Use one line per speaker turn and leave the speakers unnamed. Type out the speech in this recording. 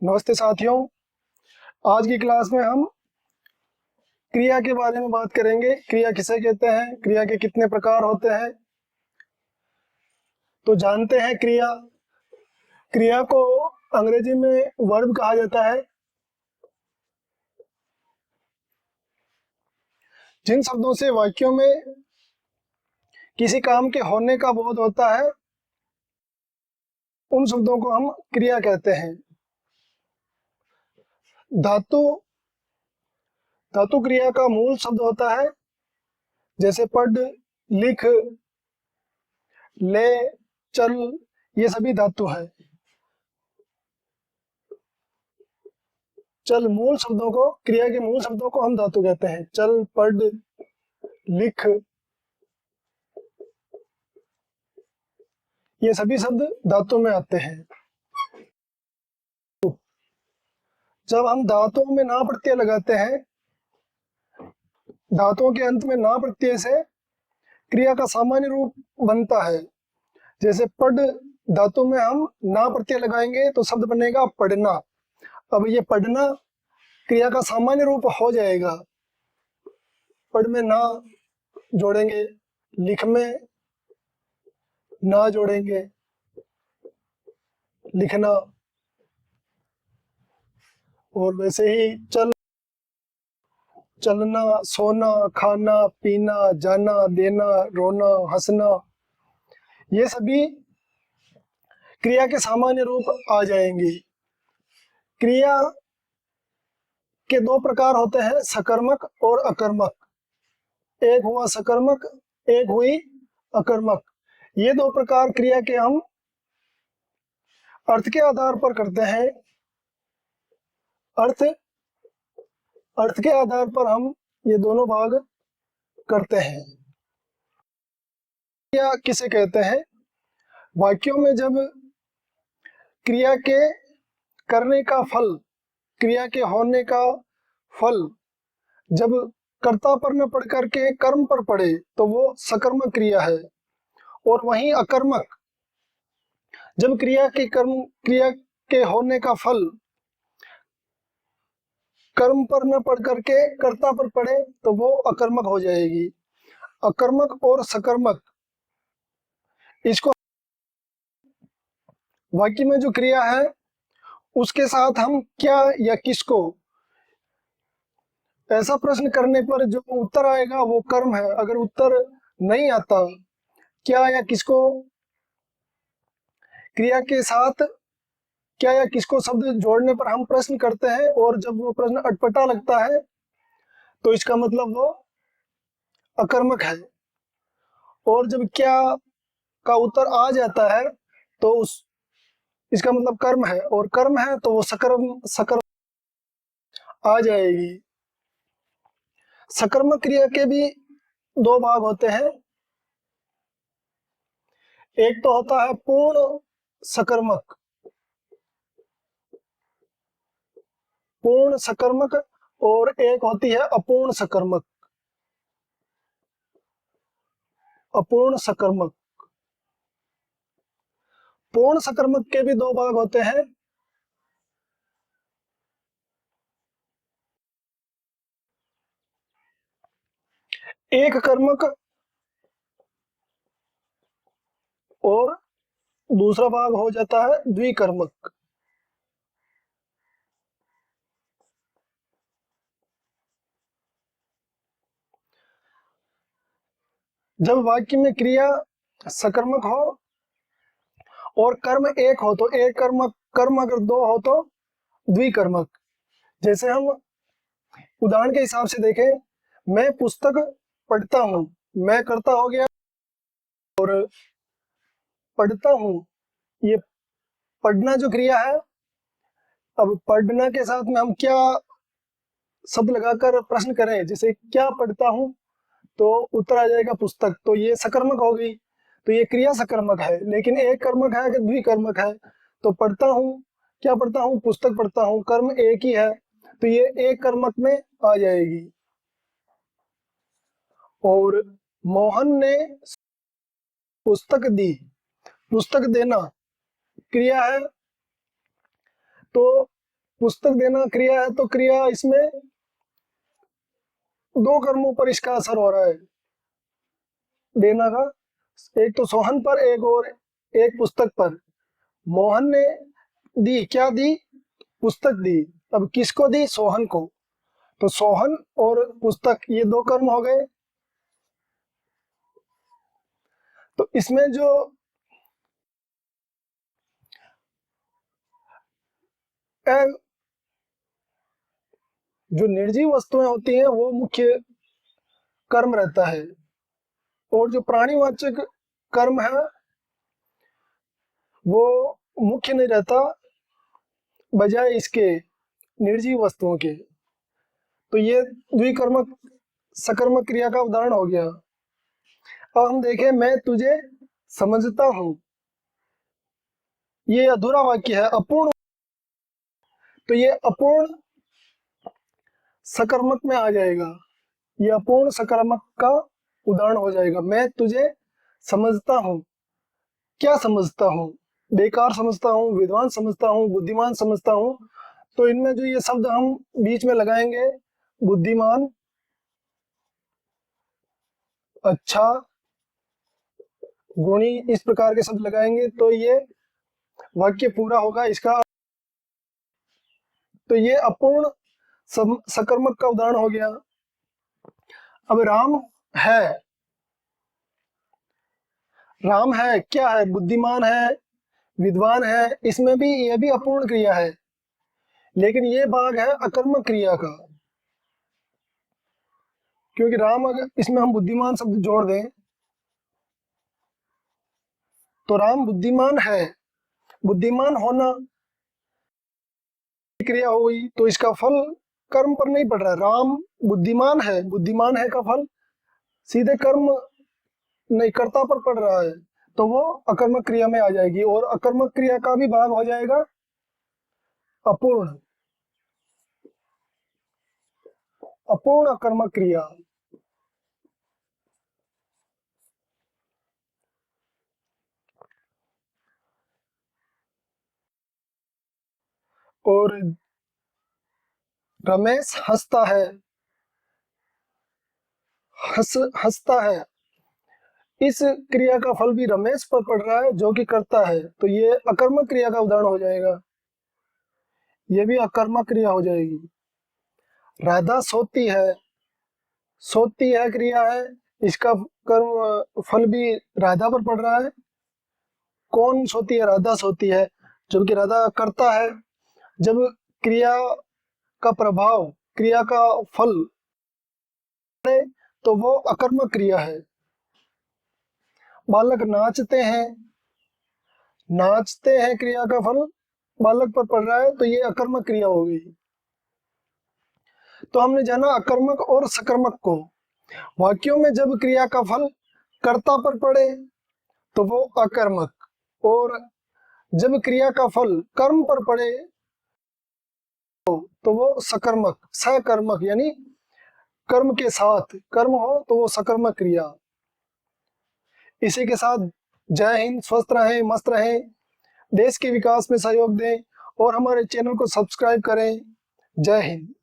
नमस्ते साथियों। आज की क्लास में हम क्रिया के बारे में बात करेंगे। क्रिया किसे कहते हैं, क्रिया के कितने प्रकार होते हैं। तो जानते हैं क्रिया। क्रिया को अंग्रेजी में वर्ब कहा जाता है। जिन शब्दों से वाक्यों में किसी काम के होने का बोध होता है उन शब्दों को हम क्रिया कहते हैं। धातु धातु क्रिया का मूल शब्द होता है, जैसे पढ़, लिख, ले, चल, ये सभी धातु है। चल मूल शब्दों को, क्रिया के मूल शब्दों को हम धातु कहते हैं। चल, पढ़, लिख, ये सभी शब्द धातु में आते हैं। जब हम धातुओं में ना प्रत्यय लगाते हैं, धातुओं के अंत में ना प्रत्यय से क्रिया का सामान्य रूप बनता है। जैसे पढ़ धातु में हम ना प्रत्यय लगाएंगे तो शब्द बनेगा पढ़ना। अब ये पढ़ना क्रिया का सामान्य रूप हो जाएगा। पढ़ में ना जोड़ेंगे, लिख में ना जोड़ेंगे, लिखना। और वैसे ही चलना, सोना, खाना, पीना, जाना, देना, रोना, हंसना, ये सभी क्रिया के सामान्य रूप आ जाएंगे। क्रिया के दो प्रकार होते हैं, सकर्मक और अकर्मक। एक हुआ सकर्मक, एक हुई अकर्मक। ये दो प्रकार क्रिया के हम अर्थ के आधार पर करते हैं। अर्थ अर्थ के आधार पर हम ये दोनों भाग करते हैं। क्रिया किसे कहते हैं? वाक्यों में जब क्रिया के करने का फल, क्रिया के होने का फल जब कर्ता पर न पढ़ करके कर्म पर पड़े तो वो सकर्मक क्रिया है। और वहीं अकर्मक, जब क्रिया के होने का फल कर्म पर न पढ़ करके कर्ता पर पड़े तो वो अकर्मक हो जाएगी। अकर्मक और सकर्मक, इसको वाक्य में जो क्रिया है उसके साथ हम क्या या किसको, ऐसा प्रश्न करने पर जो उत्तर आएगा वो कर्म है। अगर उत्तर नहीं आता, क्या या किसको क्रिया के साथ क्या या किसको शब्द जोड़ने पर हम प्रश्न करते हैं और जब वो प्रश्न अटपटा लगता है तो इसका मतलब वो अकर्मक है। और जब क्या का उत्तर आ जाता है तो इसका मतलब कर्म है, और कर्म है तो वो सकर्म आ जाएगी। सकर्मक क्रिया के भी दो भाग होते हैं। एक तो होता है पूर्ण सकर्मक, पूर्ण सकर्मक, और एक होती है अपूर्ण सकर्मक, अपूर्ण सकर्मक। पूर्ण सकर्मक के भी दो भाग होते हैं। एक कर्मक और दूसरा भाग हो जाता है द्विकर्मक। जब वाक्य में क्रिया सकर्मक हो और कर्म एक हो तो एक कर्मक, कर्म अगर दो हो तो द्विकर्मक। जैसे हम उदाहरण के हिसाब से देखें, मैं पुस्तक पढ़ता हूँ, मैं करता हो गया और पढ़ता हूँ, ये पढ़ना जो क्रिया है। अब पढ़ना के साथ में हम क्या शब्द लगाकर प्रश्न करें, जैसे क्या पढ़ता हूँ तो उत्तर आ जाएगा पुस्तक, तो ये सकर्मक हो गई। तो ये क्रिया सकर्मक है। लेकिन एक कर्मक है कि द्विकर्मक है? तो पढ़ता हूँ, क्या पढ़ता हूँ? पुस्तक पढ़ता हूँ, कर्म एक ही है तो ये एक कर्मक में आ जाएगी। और मोहन ने पुस्तक दी, पुस्तक देना क्रिया है तो पुस्तक देना क्रिया है, तो क्रिया इसमें दो कर्मों पर इसका असर हो रहा है देना का। एक तो सोहन पर, एक पुस्तक पर। मोहन ने दी, क्या दी? पुस्तक दी। अब किसको दी? सोहन को। तो सोहन और पुस्तक, ये दो कर्म हो गए। तो इसमें जो जो निर्जीव वस्तुएं होती हैं वो मुख्य कर्म रहता है, और जो प्राणीवाचक कर्म है वो मुख्य नहीं रहता बजाय इसके निर्जीव वस्तुओं के। तो ये द्विकर्मक सकर्मक क्रिया का उदाहरण हो गया। अब हम देखें, मैं तुझे समझता हूं, ये अधूरा वाक्य है, अपूर्ण। तो ये अपूर्ण सकर्मक में आ जाएगा, ये अपूर्ण सकर्मक का उदाहरण हो जाएगा। मैं तुझे समझता हूं, क्या समझता हूं? बेकार समझता हूं, विद्वान समझता हूं, बुद्धिमान समझता हूं। तो इनमें जो ये शब्द हम बीच में लगाएंगे, बुद्धिमान, अच्छा, गुणी, इस प्रकार के शब्द लगाएंगे तो ये वाक्य पूरा होगा इसका। तो ये अपूर्ण सकर्मक का उदाहरण हो गया। अब राम है, राम है क्या है? बुद्धिमान है, विद्वान है। इसमें भी, ये भी अपूर्ण क्रिया है, लेकिन ये भाग है अकर्मक क्रिया का, क्योंकि राम, अगर इसमें हम बुद्धिमान शब्द जोड़ दें तो राम बुद्धिमान है। बुद्धिमान होना क्रिया हो गई, तो इसका फल कर्म पर नहीं पड़ रहा है। राम बुद्धिमान है, बुद्धिमान है का फल सीधे कर्म नहीं, कर्ता पर पड़ रहा है, तो वो अकर्मक क्रिया में आ जाएगी। और अकर्मक क्रिया का भी भाग हो जाएगा अपूर्ण, अपूर्ण अकर्मक क्रिया। और रमेश हंसता है, हंसता है, इस क्रिया का फल भी रमेश पर पड़ रहा है जो कि करता है, तो ये अकर्मक क्रिया का उदाहरण हो जाएगा, ये भी अकर्मक क्रिया हो जाएगी। राधा सोती है, सोती है क्रिया है, इसका कर्म फल भी राधा पर पड़ रहा है। कौन सोती है? राधा सोती है, जबकि राधा करता है। जब क्रिया का प्रभाव, क्रिया का फल पड़े तो वो अकर्मक क्रिया है। बालक नाचते हैं, नाचते हैं क्रिया का फल बालक पर पड़ रहा है, तो ये अकर्मक क्रिया हो गई। तो हमने जाना अकर्मक और सकर्मक को। वाक्यों में जब क्रिया का फल कर्ता पर पड़े तो वो अकर्मक, और जब क्रिया का फल कर्म पर पड़े तो वो सकर्मक, सकर्मक, यानी कर्म के साथ कर्म हो तो वो सकर्मक क्रिया। इसी के साथ जय हिंद, स्वस्थ रहें, मस्त रहें, देश के विकास में सहयोग दें और हमारे चैनल को सब्सक्राइब करें। जय हिंद।